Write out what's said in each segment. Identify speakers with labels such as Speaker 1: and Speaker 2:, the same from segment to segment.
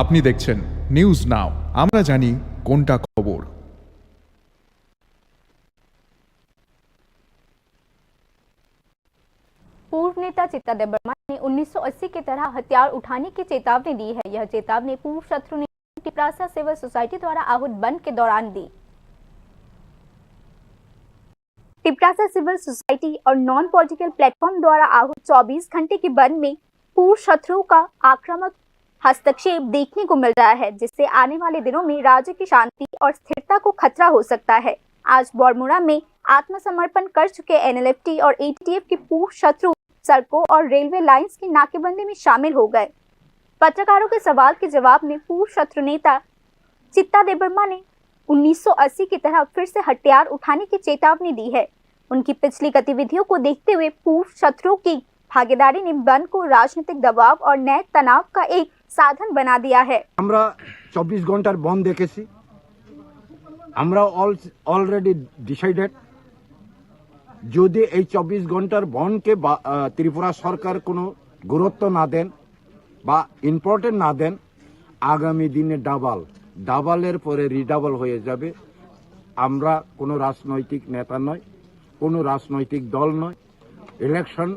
Speaker 1: আপনি দেখছেন news now, আমরা জানি কোনটা খবর।
Speaker 2: पूर्व नेता चित्ता देबबर्मा ने 1980 की तरह हथियार उठाने की चेतावनी दी है। यह चेतावनी पूर्व शत्रु ने टिपरासा सिविल सोसाइटी द्वारा आहूत बंद के दौरान दी। टिपरासा सिविल सोसाइटी और नॉन पॉलिटिकल प्लेटफॉर्म द्वारा आहूत 24 घंटे के बंद में पूर्व शत्रुओं का आक्रामक हस्तक्षेप देखने को मिल रहा है, जिससे आने वाले दिनों में राज्य की शांति और स्थिरता को खतरा हो सकता है। आज बॉरमुरा में आत्मसमर्पण कर चुके एनएलएफटी और एटीटीएफ के पूर्व शत्रु सड़कों और रेलवे लाइंस की नाकेबंदी में शामिल हो गए। पत्रकारों के सवाल के जवाब में पूर्व शत्रु नेता चित्ता देबबर्मा ने 1980 की तरह फिर से हथियार उठाने की चेतावनी दी है। उनकी पिछली गतिविधियों को देखते हुए पूर्व शत्रुओं की भागीदारी ने बंद को राजनीतिक दबाव और नए तनाव का एक साधन बना दिया है।
Speaker 3: আমরা 24 ঘন্টার বন্ধ দেখেছি। আমরা অলরেডি ডিসাইডেড, যদি এই 24 ঘন্টার বন্ধকে ত্রিপুরা সরকার কোনো গুরুত্ব না দেন বা ইম্পর্টেন্ট না দেন, আগামী দিনে ডাবলের পরে রিডাবল হয়ে যাবে। আমরা কোনো রাজনৈতিক নেতা নয়, কোনো রাজনৈতিক দল নয়, ইলেকশন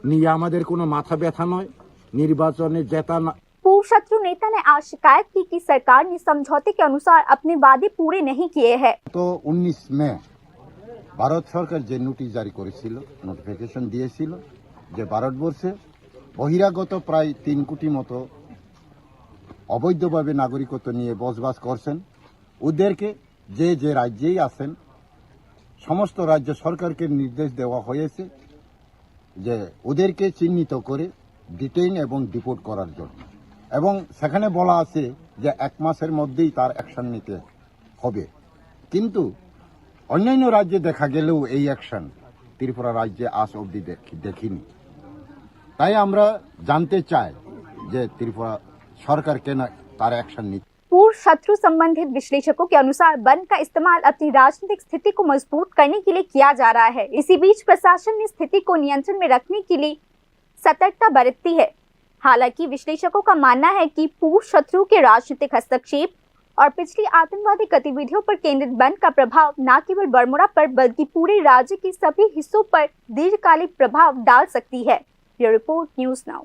Speaker 3: নিয়ে আমাদের কোনো মাথা ব্যথা নয়, निर्वाचन जेता।
Speaker 2: पूर्व शत्रु नेता ने आज शिकायत की कि सरकार ने समझौते के अनुसार अपने वादे पूरे नहीं किए हैं।
Speaker 4: तो 19 মে ভারত সরকার যে নোটিশ জারি করেছিল, নোটিফিকেশন দিয়েছিল যে ভারতবর্ষে বহিরাগত প্রায় 3 কোটি মতো অবৈধভাবে নাগরিকত্ব নিয়ে বসবাস করছেন, ওদেরকে যে রাজ্যেই আছেন সমস্ত রাজ্য সরকারকে নির্দেশ দেওয়া হয়েছে যে ওদেরকে চিহ্নিত করে ডিটেইন এবং ডিপোর্ট করার জন্য, এবং সেখানে বলা আছে যে 1 মাসের মধ্যেই তার অ্যাকশন নিতে হবে। কিন্তু অন্যান্য রাজ্যে দেখা গেলেও এই অ্যাকশন ত্রিপুরা রাজ্যে আজ অবধি দেখিনি। তাই আমরা জানতে চাই যে ত্রিপুরা সরকার কেন তার অ্যাকশন নিচ্ছে।
Speaker 2: पूर्व शत्रु संबंधित विश्लेषकों के अनुसार बंद का इस्तेमाल अपनी राजनीतिक स्थिति को मजबूत करने के लिए किया जा रहा है। इसी बीच प्रशासन ने स्थिति को नियंत्रण में रखने के लिए सतर्कता बरतती है। हालांकि विश्लेषकों का मानना है कि पूर्व शत्रु के राजनीतिक हस्तक्षेप और पिछली आतंकवादी गतिविधियों पर केंद्रित बंद का प्रभाव न केवल बरमुरा पर बल्कि पूरे राज्य के सभी हिस्सों पर दीर्घकालिक प्रभाव डाल सकती है। Bureau report, news now.